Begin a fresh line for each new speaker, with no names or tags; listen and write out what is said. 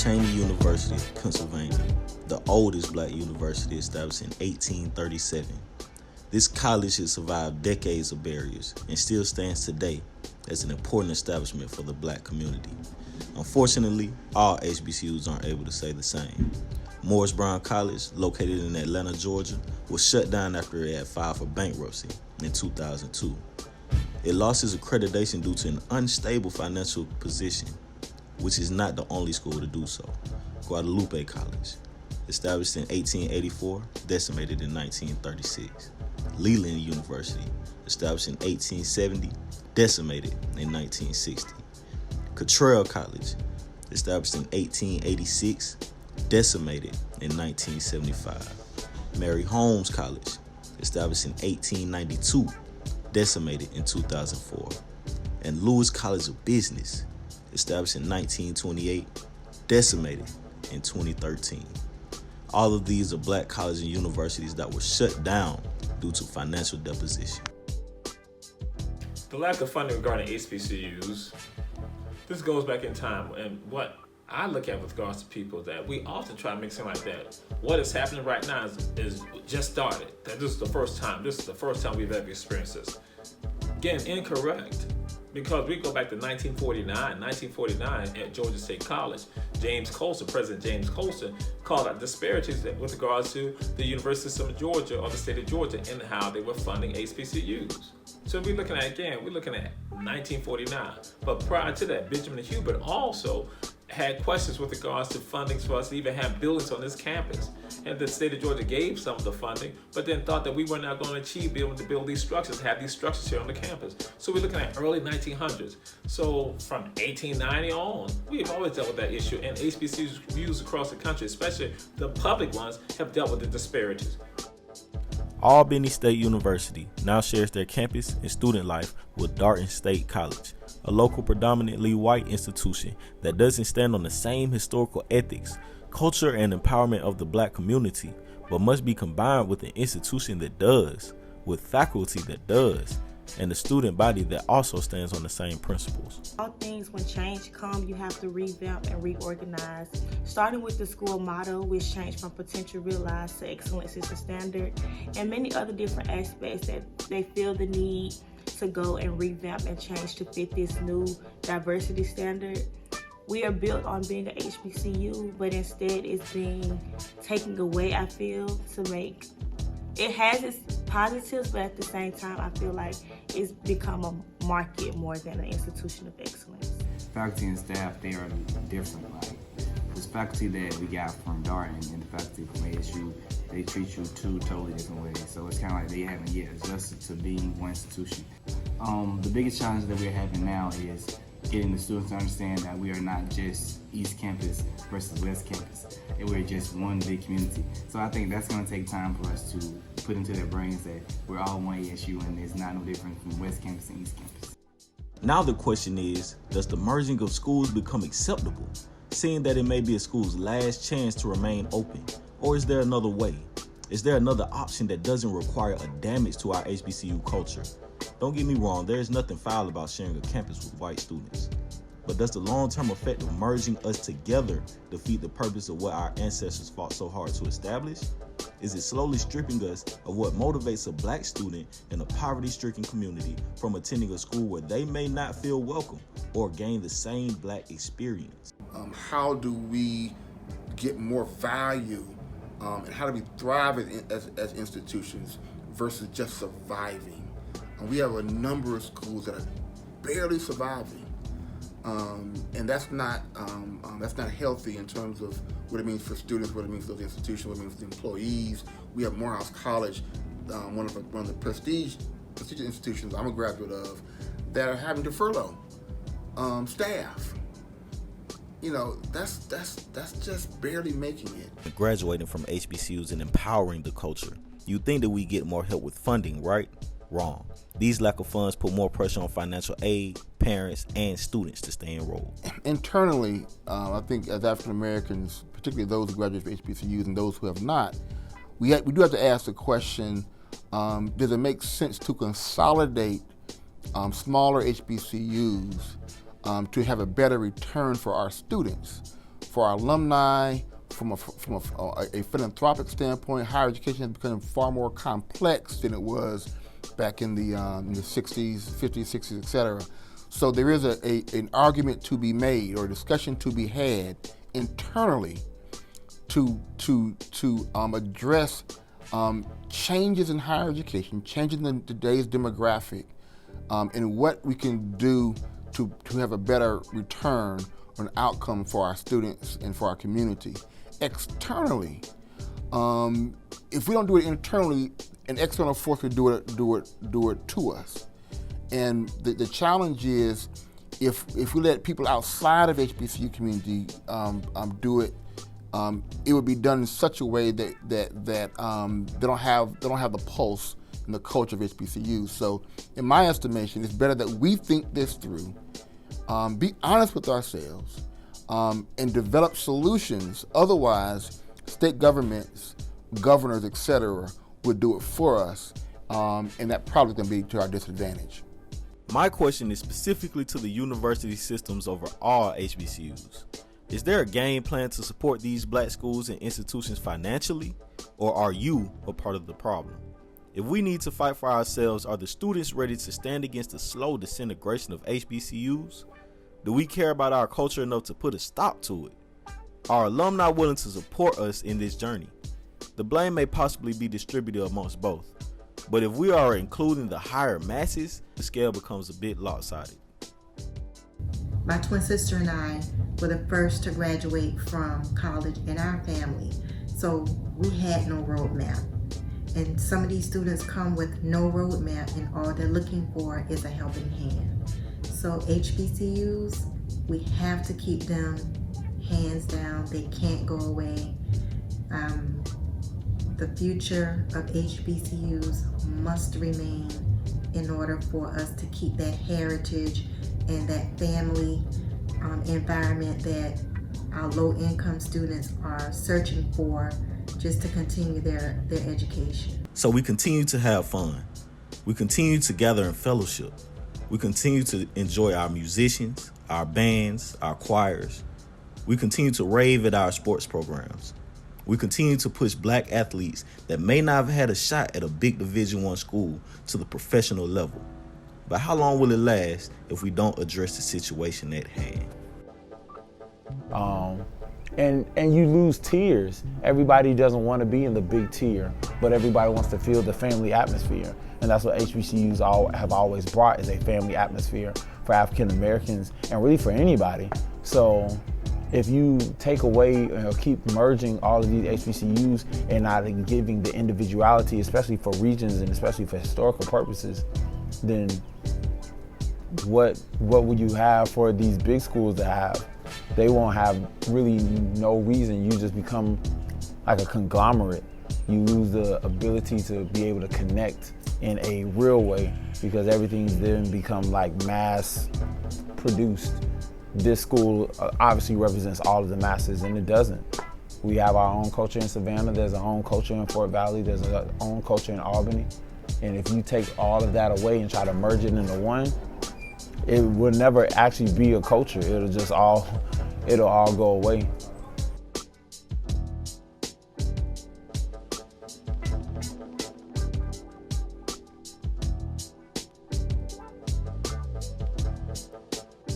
Cheyney University of Pennsylvania, the oldest black university established in 1837. This college has survived decades of barriers and still stands today as an important establishment for the black community. Unfortunately, all HBCUs aren't able to say the same. Morris Brown College, located in Atlanta, Georgia, was shut down after it had filed for bankruptcy in 2002. It lost its accreditation due to an unstable financial position, which is not the only school to do so. Guadalupe College, established in 1884, decimated in 1936. Leland University, established in 1870, decimated in 1960. Cottrell College, established in 1886, decimated in 1975. Mary Holmes College, established in 1892, decimated in 2004. And Lewis College of Business, established in 1928, decimated in 2013. All of these are black colleges and universities that were shut down due to financial deposition.
The lack of funding regarding HBCUs, this goes back in time, and what I look at with regards to people that we often try to make something like that. What is happening right now is just started. That this is the first time. This is the first time we've ever experienced this. Again, incorrect. Because we go back to 1949 at Georgia State College, President James Colston, called out disparities with regards to the University System of Georgia or the state of Georgia and how they were funding HBCUs. So we're looking at 1949. But prior to that, Benjamin Hubert also had questions with regards to funding for us to even have buildings on this campus. And the state of Georgia gave some of the funding, but then thought that we were not going to achieve being able to build these structures, have these structures here on the campus. So we're looking at early 1900s. So from 1890 on, we've always dealt with that issue, and HBCUs across the country, especially the public ones, have dealt with the disparities.
Albany State University now shares their campus and student life with Darton State College, a local predominantly white institution that doesn't stand on the same historical ethics, culture, and empowerment of the black community, but must be combined with an institution that does, with faculty that does, and a student body that also stands on the same principles.
All things, when change comes, you have to revamp and reorganize. Starting with the school motto, which changed from potential realized to excellence is the standard, and many other different aspects that they feel the need to go and revamp and change to fit this new diversity standard. We are built on being an HBCU, but instead it's being taken away, I feel, to make it has its positives, but at the same time, I feel like it's become a market more than an institution of excellence.
Faculty and staff, they are different. Like this faculty that we got from Darton and the faculty from ASU, they treat you two totally different ways. So it's kind of like they haven't yet adjusted to being one institution. The biggest challenge that we're having now is getting the students to understand that we are not just East Campus versus West Campus, and we're just one big community. So I think that's going to take time for us to put into their brains that we're all one ASU and there's not no difference from West Campus and East Campus.
Now the question is, does the merging of schools become acceptable, seeing that it may be a school's last chance to remain open? Or is there another way? Is there another option that doesn't require a damage to our HBCU culture? Don't get me wrong, there is nothing foul about sharing a campus with white students. But does the long-term effect of merging us together defeat the purpose of what our ancestors fought so hard to establish? Is it slowly stripping us of what motivates a black student in a poverty-stricken community from attending a school where they may not feel welcome or gain the same black experience?
How do we get more value and how do we thrive as institutions versus just surviving? We have a number of schools that are barely surviving, and that's not healthy in terms of what it means for students, what it means for those institutions, what it means for the employees. We have Morehouse College, one of the prestigious institutions I'm a graduate of, that are having to furlough staff. You know, that's just barely making it.
Graduating from HBCUs and empowering the culture. You think that we get more help with funding, right? Wrong. These lack of funds put more pressure on financial aid, parents, and students to stay enrolled.
Internally, I think as African Americans, particularly those who graduate from HBCUs and those who have not, we do have to ask the question, does it make sense to consolidate smaller HBCUs to have a better return for our students? for our alumni, from a philanthropic standpoint, higher education has become far more complex than it was back in the 60s, 50s, 60s, etc. So there is an argument to be made or a discussion to be had internally to address changes in higher education, changes in today's demographic, and what we can do to have a better return or an outcome for our students and for our community. Externally, if we don't do it internally, an external force will do it to us. And the challenge is, if we let people outside of HBCU community do it, it would be done in such a way that they don't have the pulse and the culture of HBCUs. So, in my estimation, it's better that we think this through, be honest with ourselves, and develop solutions. Otherwise, state governments, governors, etc., would do it for us, and that probably going to be to our disadvantage.
My question is specifically to the university systems over all HBCUs. Is there a game plan to support these black schools and institutions financially, or are you a part of the problem? If we need to fight for ourselves, are the students ready to stand against the slow disintegration of HBCUs? Do we care about our culture enough to put a stop to it? Are alumni willing to support us in this journey? The blame may possibly be distributed amongst both, but if we are including the higher masses, the scale becomes a bit lopsided.
My twin sister and I were the first to graduate from college in our family, so we had no roadmap. And some of these students come with no roadmap, and all they're looking for is a helping hand. So HBCUs, we have to keep them hands down. They can't go away. The future of HBCUs must remain in order for us to keep that heritage and that family environment that our low-income students are searching for just to continue their education.
So we continue to have fun. We continue to gather in fellowship. We continue to enjoy our musicians, our bands, our choirs. We continue to rave at our sports programs. We continue to push black athletes that may not have had a shot at a big Division I school to the professional level. But how long will it last if we don't address the situation at hand?
And you lose tiers. Everybody doesn't want to be in the big tier, but everybody wants to feel the family atmosphere. And that's what HBCUs have always brought, is a family atmosphere for African Americans and really for anybody. So if you take away or keep merging all of these HBCUs and not giving the individuality, especially for regions and especially for historical purposes, then what would you have for these big schools to have? They won't have really no reason. You just become like a conglomerate. You lose the ability to be able to connect in a real way because everything's then become like mass produced. This school obviously represents all of the masses, and it doesn't. We have our own culture in Savannah, there's our own culture in Fort Valley, there's our own culture in Albany. And if you take all of that away and try to merge it into one, it will never actually be a culture. It'll all go away.